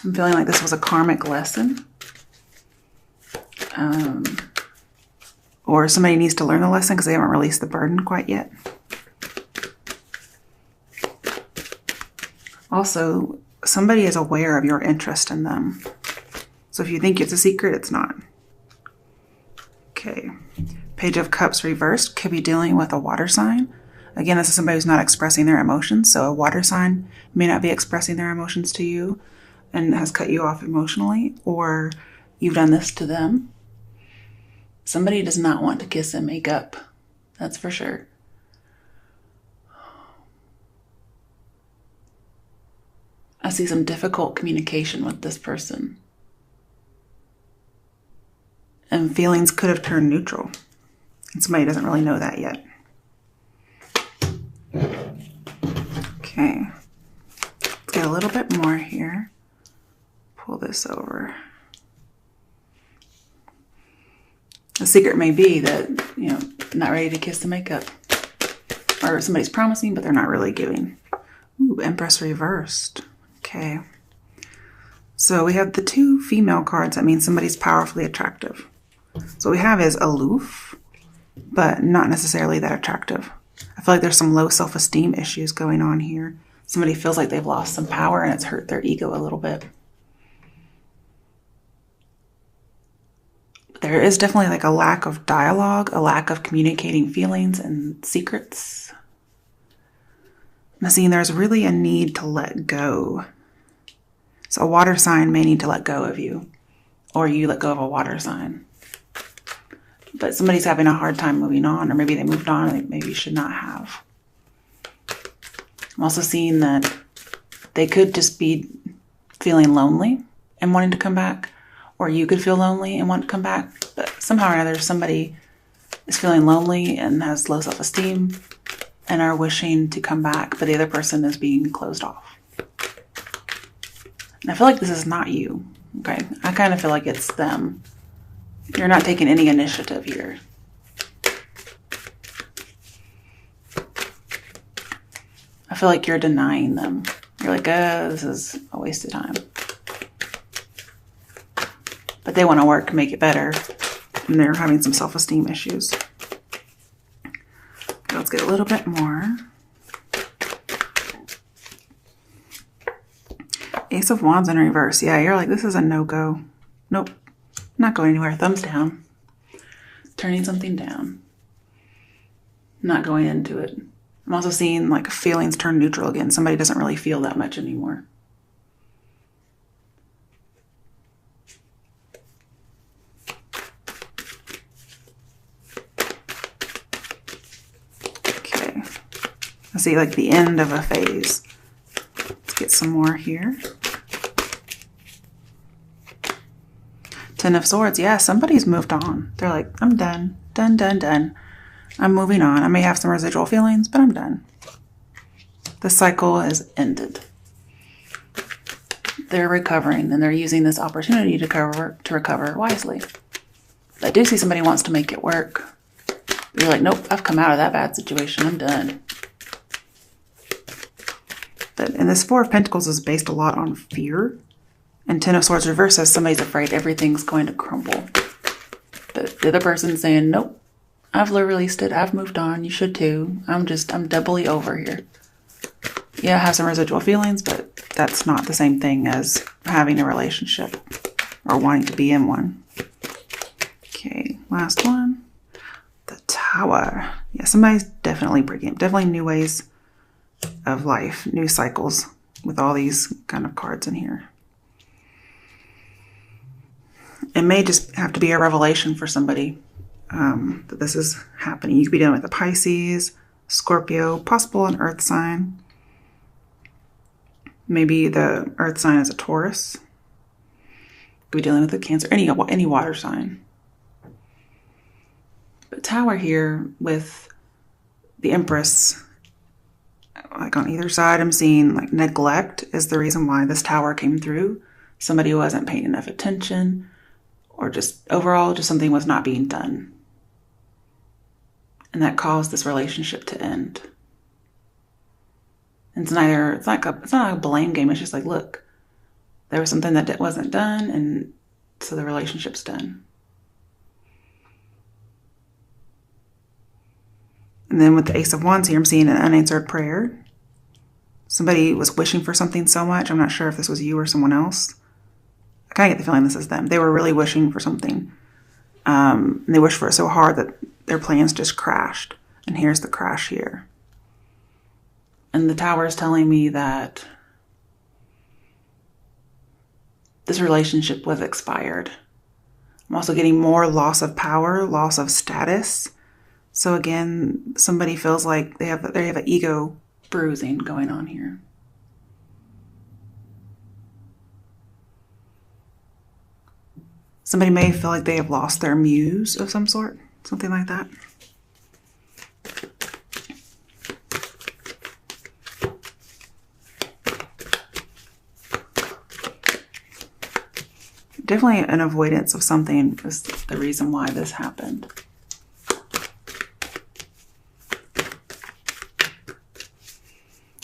I'm feeling like this was a karmic lesson. Or somebody needs to learn the lesson because they haven't released the burden quite yet. Also, somebody is aware of your interest in them. So if you think it's a secret, it's not. Okay. Page of Cups reversed could be dealing with a water sign. Again, this is somebody who's not expressing their emotions. So a water sign may not be expressing their emotions to you and has cut you off emotionally, or you've done this to them. Somebody does not want to kiss and make up. That's for sure. I see some difficult communication with this person. And feelings could have turned neutral. And somebody doesn't really know that yet. Okay. Let's get a little bit more here. Pull this over. The secret may be that, not ready to kiss the makeup. Or somebody's promising, but they're not really giving. Ooh, Empress reversed. Okay. So we have the 2 female cards. That means somebody's powerfully attractive. So what we have is aloof, but not necessarily that attractive. I feel like there's some low self-esteem issues going on here. Somebody feels like they've lost some power and it's hurt their ego a little bit. There is definitely like a lack of dialogue, a lack of communicating feelings and secrets. I'm seeing there's really a need to let go. So a water sign may need to let go of you, or you let go of a water sign. But somebody's having a hard time moving on, or maybe they moved on and they maybe should not have. I'm also seeing that they could just be feeling lonely and wanting to come back, or you could feel lonely and want to come back. But somehow or another, somebody is feeling lonely and has low self-esteem and are wishing to come back, but the other person is being closed off. And I feel like this is not you, okay? I kind of feel like it's them. You're not taking any initiative here. I feel like you're denying them. You're like, this is a waste of time. But they want to work to make it better, and they're having some self-esteem issues. Okay, let's get a little bit more. Ace of Wands in reverse. Yeah, you're like, this is a no-go. Nope. Not going anywhere. Thumbs down. Turning something down. Not going into it. I'm also seeing like feelings turn neutral again. Somebody doesn't really feel that much anymore. Okay. I see like the end of a phase. Let's get some more here. Ten of Swords. Yeah, somebody's moved on. They're like, I'm done. Done, done, done. I'm moving on. I may have some residual feelings, but I'm done. The cycle has ended. They're recovering, and they're using this opportunity to recover wisely. I do see somebody wants to make it work. You're like, nope, I've come out of that bad situation. I'm done. And this Four of Pentacles is based a lot on fear. And Ten of Swords reverse says somebody's afraid everything's going to crumble. But the other person's saying, nope, I've released it. I've moved on. You should too. I'm doubly over here. Yeah, I have some residual feelings, but that's not the same thing as having a relationship or wanting to be in one. Okay, last one. The Tower. Yeah, somebody's definitely breaking, definitely new ways of life, new cycles with all these kind of cards in here. It may just have to be a revelation for somebody that this is happening. You could be dealing with a Pisces, Scorpio, possible an earth sign. Maybe the earth sign is a Taurus. You could be dealing with a Cancer, any water sign. But Tower here with the Empress, like on either side, I'm seeing like neglect is the reason why this Tower came through. Somebody who wasn't paying enough attention, or just overall, just something was not being done. And that caused this relationship to end. And it's not a blame game. It's just like, look, there was something that wasn't done, and so the relationship's done. And then with the Ace of Wands here, I'm seeing an unanswered prayer. Somebody was wishing for something so much. I'm not sure if this was you or someone else. I kind of get the feeling this is them. They were really wishing for something. And they wished for it so hard that their plans just crashed. And here's the crash here. And the Tower is telling me that this relationship was expired. I'm also getting more loss of power, loss of status. So again, somebody feels like they have an ego bruising going on here. Somebody may feel like they have lost their muse of some sort, something like that. Definitely an avoidance of something is the reason why this happened.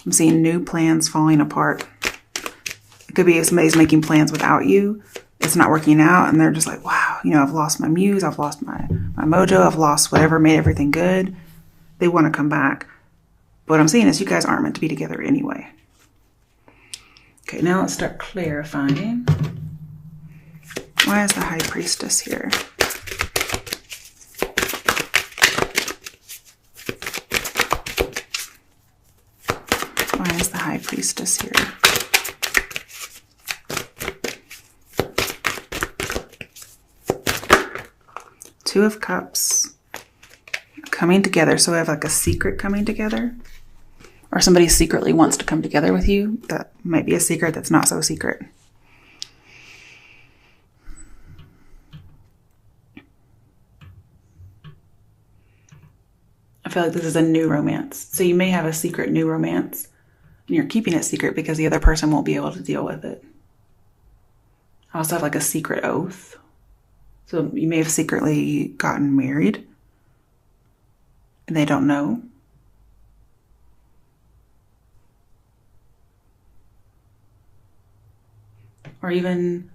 I'm seeing new plans falling apart. It could be somebody's making plans without you. It's not working out, and they're just like, wow, I've lost my muse, I've lost my mojo, I've lost whatever made everything good. They want to come back. But what I'm seeing is you guys aren't meant to be together anyway. Okay, now let's start clarifying. Why is the High Priestess here? Why is the High Priestess here? Two of Cups coming together. So we have like a secret coming together. Or somebody secretly wants to come together with you. That might be a secret that's not so secret. I feel like this is a new romance. So you may have a secret new romance. And you're keeping it secret because the other person won't be able to deal with it. I also have like a secret oath. So you may have secretly gotten married. And they don't know. Or even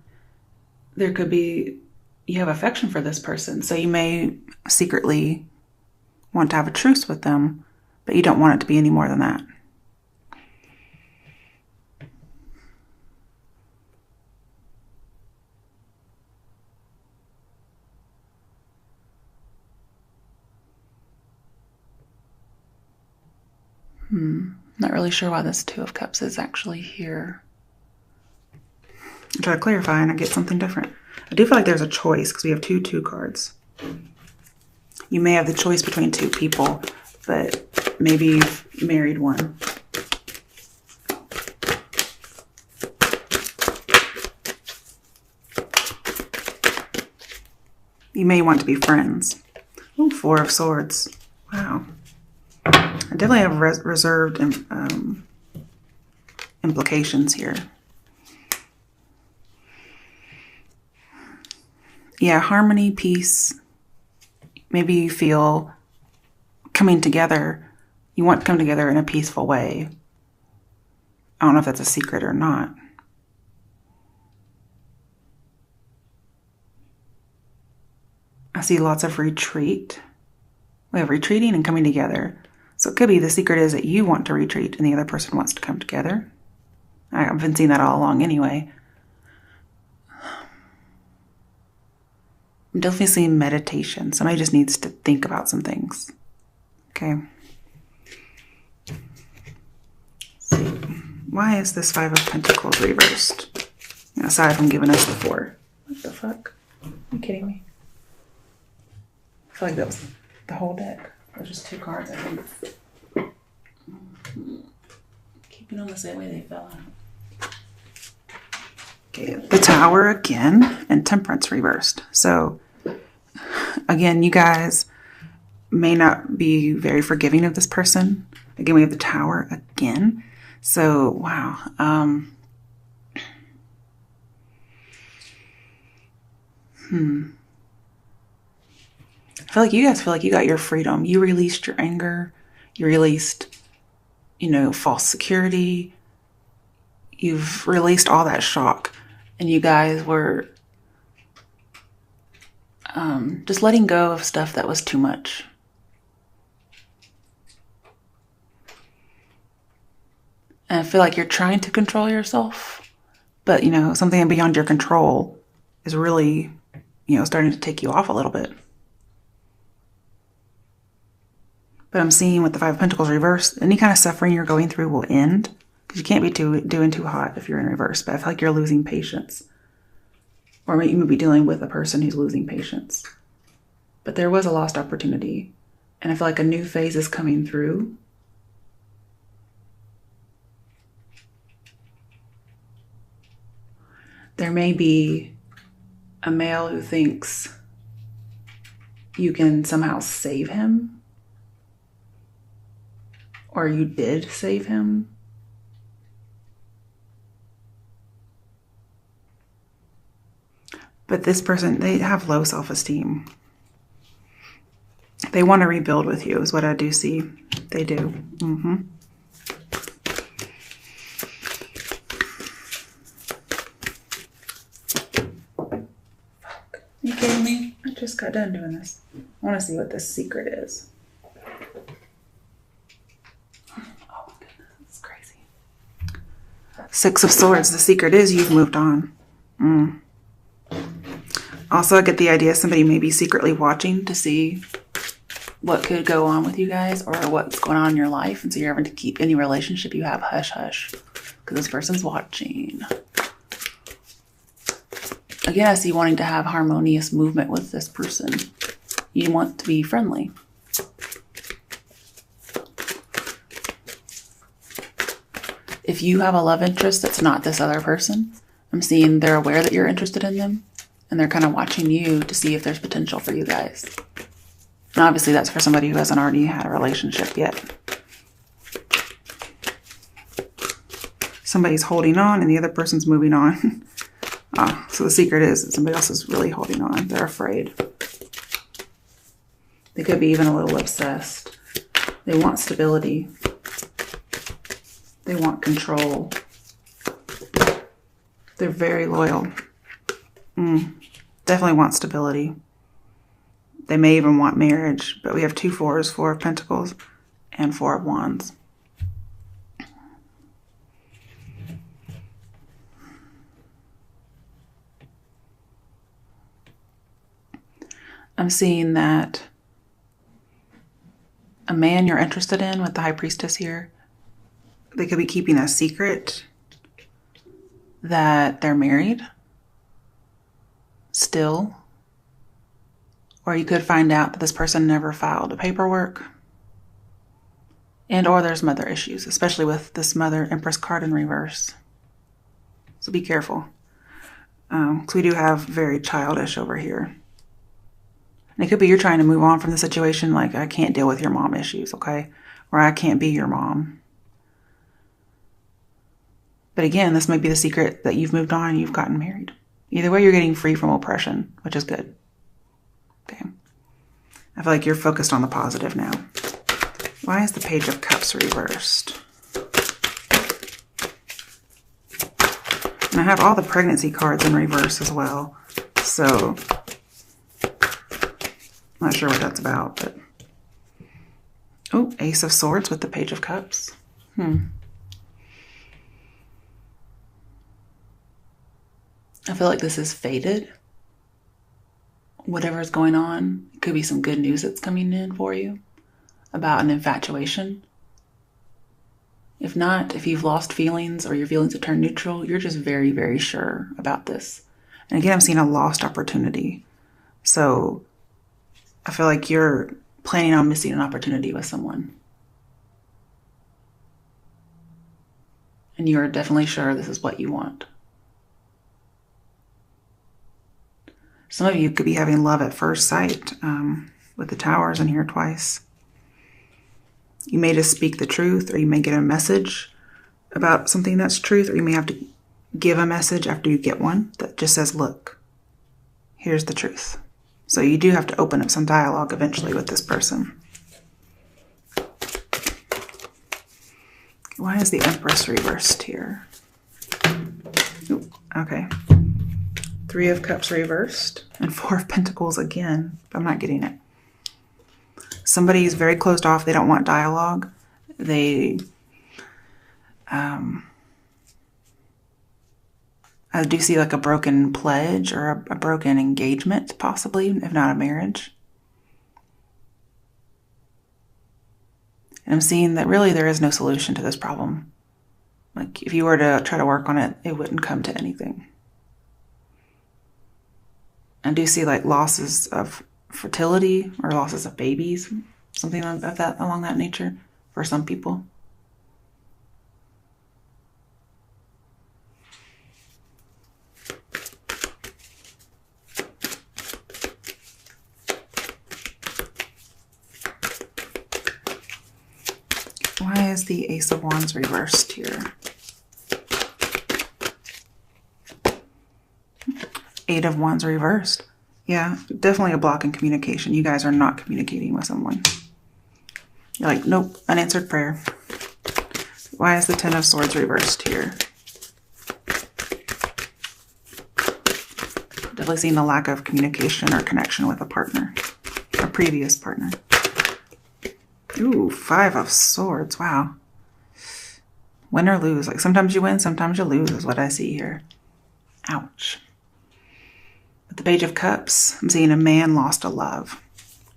there could be, you have affection for this person. So you may secretly want to have a truce with them, but you don't want it to be any more than that. Not really sure why this Two of Cups is actually here. I try to clarify and I get something different. I do feel like there's a choice because we have two cards. You may have the choice between two people, but maybe you've married one. You may want to be friends. Oh, Four of Swords. Wow. I definitely have reserved implications here. Yeah, harmony, peace. Maybe you feel coming together. You want to come together in a peaceful way. I don't know if that's a secret or not. I see lots of retreat. We have retreating and coming together. So it could be the secret is that you want to retreat and the other person wants to come together. I've been seeing that all along anyway. I'm definitely seeing meditation. Somebody just needs to think about some things. Okay. Let's see. Why is this Five of Pentacles reversed? Aside from giving us the Four. What the fuck? Are you kidding me? I feel like that was the whole deck. There's just two cards, I think. Keeping them the same way they fell out. Okay, the Tower again and Temperance reversed. So, again, you guys may not be very forgiving of this person. Again, we have the Tower again. So, wow. I feel like you guys feel like you got your freedom. You released your anger. You released, false security. You've released all that shock. and you guys were just letting go of stuff that was too much. And I feel like you're trying to control yourself, but, something beyond your control is really, starting to take you off a little bit. But I'm seeing with the Five of Pentacles reversed, any kind of suffering you're going through will end, because you can't be doing too hot if you're in reverse. But I feel like you're losing patience. Or you may be dealing with a person who's losing patience. But there was a lost opportunity. And I feel like a new phase is coming through. There may be a male who thinks you can somehow save him. Or you did save him. But this person, they have low self-esteem. They want to rebuild with you is what I do see. They do. You kidding me? I just got done doing this. I want to see what this secret is. Oh my goodness, it's crazy. Six of Swords. The secret is you've moved on. Also, I get the idea somebody may be secretly watching to see what could go on with you guys or what's going on in your life. And so you're having to keep any relationship you have hush hush because this person's watching. Again, I see wanting to have harmonious movement with this person. You want to be friendly. If you have a love interest that's not this other person, I'm seeing they're aware that you're interested in them. And they're kind of watching you to see if there's potential for you guys. And obviously that's for somebody who hasn't already had a relationship yet. Somebody's holding on and the other person's moving on. So the secret is that somebody else is really holding on. They're afraid. They could be even a little obsessed. They want stability. They want control. They're very loyal. Definitely want stability. They may even want marriage, but we have 2 fours, 4 of Pentacles, and 4 of Wands. I'm seeing that a man you're interested in with the High Priestess here, they could be keeping a secret that they're married still. Or you could find out that this person never filed the paperwork. And or there's mother issues, especially with this Mother Empress card in reverse. So be careful. Because we do have very childish over here. And it could be you're trying to move on from the situation, like, I can't deal with your mom issues, okay? Or I can't be your mom. But again, this might be the secret that you've moved on and you've gotten married. Either way, you're getting free from oppression, which is good. Okay. I feel like you're focused on the positive now. Why is the Page of Cups reversed? And I have all the pregnancy cards in reverse as well. So, I'm not sure what that's about, but... Oh, Ace of Swords with the Page of Cups. I feel like this is fated. Whatever's going on, it could be some good news that's coming in for you about an infatuation. If not, if you've lost feelings or your feelings have turned neutral, you're just very, very sure about this. And again, I'm seeing a lost opportunity. So I feel like you're planning on missing an opportunity with someone. And you're definitely sure this is what you want. Some of you could be having love at first sight with the Towers in here twice. You may just speak the truth, or you may get a message about something that's truth, or you may have to give a message after you get one that just says, look, here's the truth. So you do have to open up some dialogue eventually with this person. Why is the Empress reversed here? Ooh, okay. Three of Cups reversed and Four of Pentacles again. I'm not getting it. Somebody is very closed off. They don't want dialogue. They, I do see like a broken pledge or a broken engagement, possibly, if not a marriage. And I'm seeing that really there is no solution to this problem. Like if you were to try to work on it, it wouldn't come to anything. I do see like losses of fertility or losses of babies, something of that along that nature for some people. Why is the Ace of Wands reversed here? Eight of Wands reversed. Yeah, definitely a block in communication. You guys are not communicating with someone. You're like, nope, unanswered prayer. Why is the Ten of Swords reversed here? Definitely seeing the lack of communication or connection with a partner, a previous partner. Ooh, Five of Swords. Wow. Win or lose. Like sometimes you win, sometimes you lose is what I see here. Ouch. With the Page of Cups, I'm seeing a man lost a love.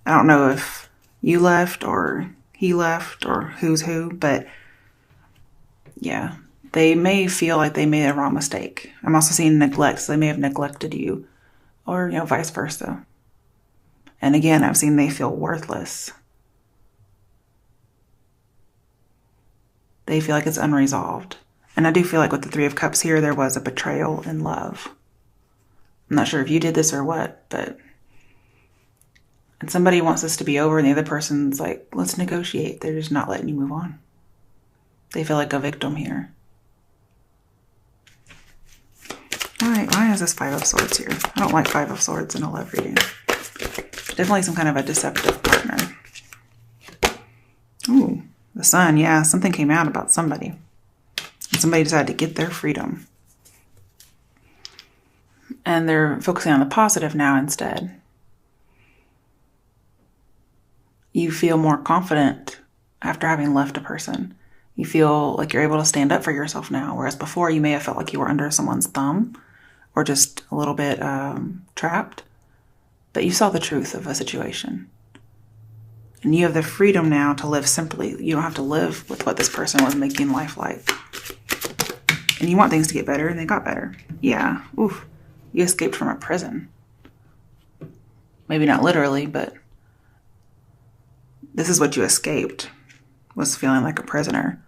I don't know if you left or he left or who's who, but yeah, they may feel like they made a wrong mistake. I'm also seeing neglect, so they may have neglected you or, you know, vice versa. And again, I've seen they feel worthless. They feel like it's unresolved. And I do feel like with the Three of Cups here, there was a betrayal in love. I'm not sure if you did this or what, but... And somebody wants this to be over and the other person's like, let's negotiate. They're just not letting you move on. They feel like a victim here. Why is this Five of Swords here? I don't like Five of Swords in a love reading. Definitely some kind of a deceptive partner. Ooh. The Sun, yeah, something came out about somebody. And somebody decided to get their freedom. And they're focusing on the positive now instead. You feel more confident after having left a person. You feel like you're able to stand up for yourself now, whereas before you may have felt like you were under someone's thumb or just a little bit trapped. But you saw the truth of a situation. And you have the freedom now to live simply. You don't have to live with what this person was making life like. And you want things to get better, and they got better. Yeah. Oof. You escaped from a prison. Maybe not literally, but this is what you escaped, was feeling like a prisoner.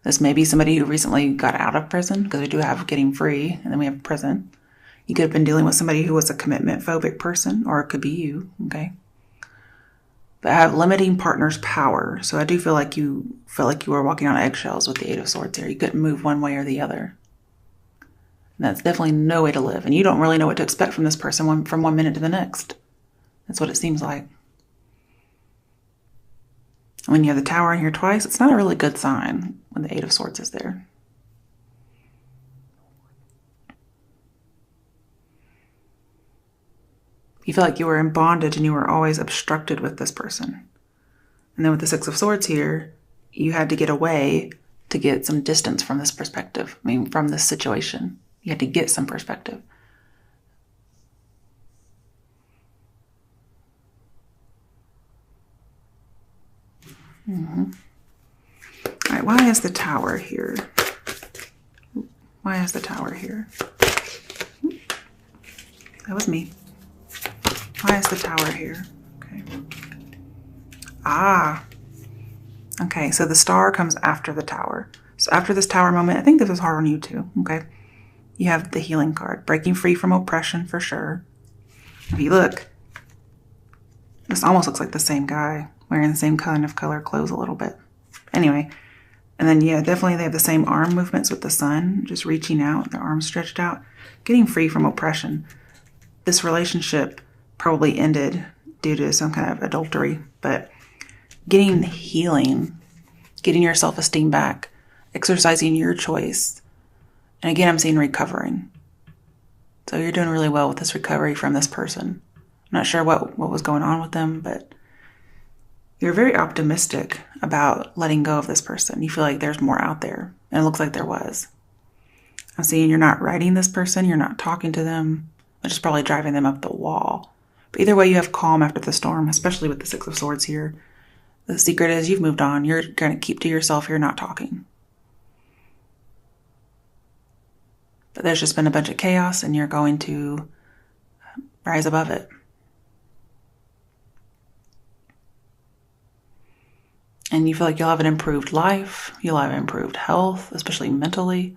This may be somebody who recently got out of prison, because we do have getting free, and then we have prison. You could have been dealing with somebody who was a commitment phobic person, or it could be you, okay? But I have limiting partner's power. So I do feel like you felt like you were walking on eggshells with the Eight of Swords here. You couldn't move one way or the other. And that's definitely no way to live. And you don't really know what to expect from this person from one minute to the next. That's what it seems like. When you have the Tower in here twice, it's not a really good sign when the Eight of Swords is there. You feel like you were in bondage and you were always obstructed with this person. And then with the Six of Swords here, you had to get away to get some distance from this perspective. I mean, from this situation. You had to get some perspective. Mm-hmm. All right, why is the Tower here? Why is the Tower here? That was me. Why is the Tower here? Okay. Ah. Okay, so the Star comes after the Tower. So after this Tower moment, I think this was hard on you too, okay? You have the Healing card. Breaking free from oppression for sure. If you look, this almost looks like the same guy wearing the same kind of color clothes a little bit. Anyway, and then yeah, definitely they have the same arm movements with the Sun, just reaching out, their arms stretched out. Getting free from oppression. This relationship probably ended due to some kind of adultery, but getting healing, getting your self-esteem back, exercising your choice, And again, I'm seeing recovering. So you're doing really well with this recovery from this person. I'm not sure what was going on with them, but you're very optimistic about letting go of this person. You feel like there's more out there, and it looks like there was. I'm seeing you're not writing this person, you're not talking to them, which is probably driving them up the wall. But either way, you have calm after the storm, especially with the Six of Swords here. The secret is you've moved on. You're going to keep to yourself. You're not talking. But there's just been a bunch of chaos, and you're going to rise above it. And you feel like you'll have an improved life. You'll have improved health, especially mentally.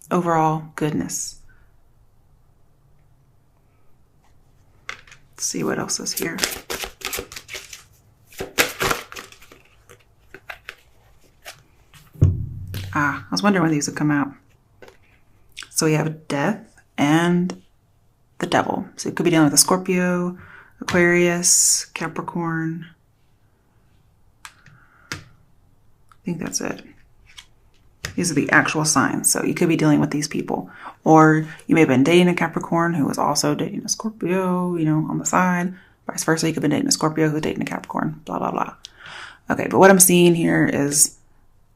Overall goodness. Let's see what else is here. I was wondering when these would come out. So we have death and the devil. So it could be dealing with a Scorpio, Aquarius, Capricorn. I think that's it. These are the actual signs. So you could be dealing with these people. Or you may have been dating a Capricorn who was also dating a Scorpio, on the side. Vice versa, you could have been dating a Scorpio who's dating a Capricorn, blah, blah, blah. Okay, but what I'm seeing here is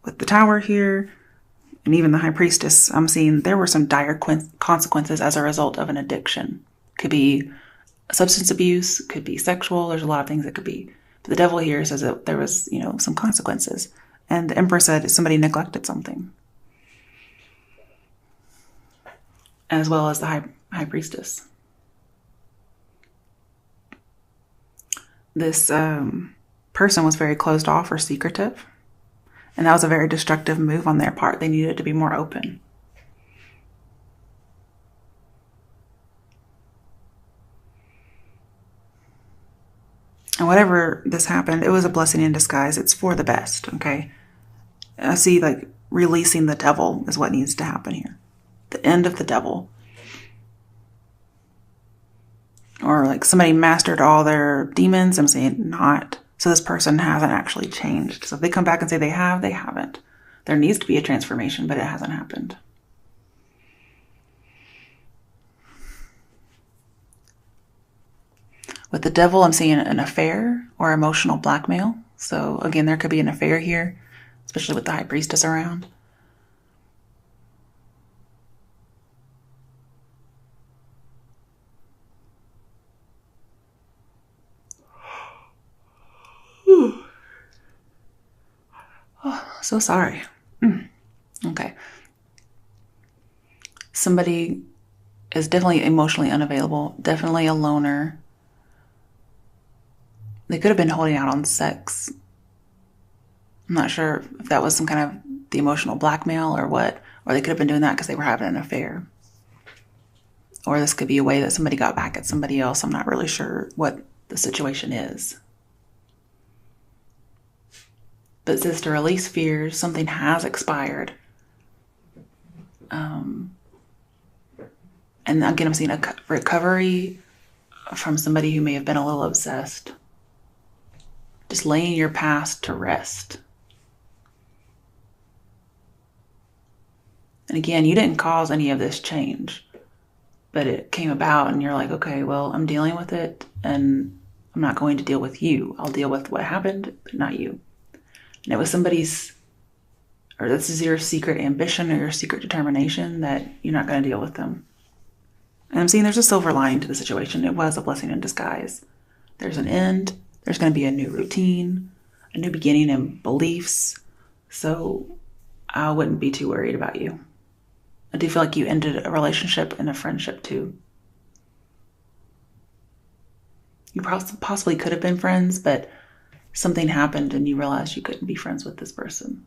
with the Tower here, and even the High Priestess, I'm seeing there were some dire consequences as a result of an addiction. Could be substance abuse, could be sexual, there's a lot of things it could be. But the devil here says that there was, some consequences. And the Emperor said somebody neglected something. As well as the High Priestess. This person was very closed off or secretive. And that was a very destructive move on their part. They needed to be more open. And whatever this happened, it was a blessing in disguise. It's for the best, okay? I see, releasing the devil is what needs to happen here. The end of the devil. Or, somebody mastered all their demons. I'm saying not. So this person hasn't actually changed. So if they come back and say they have, they haven't. There needs to be a transformation, but it hasn't happened. With the devil, I'm seeing an affair or emotional blackmail. So again, there could be an affair here, especially with the High Priestess around. Oh, so sorry. Okay. Somebody is definitely emotionally unavailable, definitely a loner. They could have been holding out on sex. I'm not sure if that was some kind of the emotional blackmail or what, or they could have been doing that because they were having an affair. Or this could be a way that somebody got back at somebody else. I'm not really sure what the situation is. But it says to release fears, something has expired. And again, I'm seeing a recovery from somebody who may have been a little obsessed. Just laying your past to rest. And again, you didn't cause any of this change, but it came about and you're like, okay, well, I'm dealing with it and I'm not going to deal with you. I'll deal with what happened, but not you. And it was somebody's, or this is your secret ambition or your secret determination that you're not going to deal with them. And I'm seeing there's a silver lining to the situation. It was a blessing in disguise. There's an end. There's going to be a new routine, a new beginning in beliefs. So I wouldn't be too worried about you. I do feel like you ended a relationship and a friendship too. You possibly could have been friends, but something happened and you realized you couldn't be friends with this person.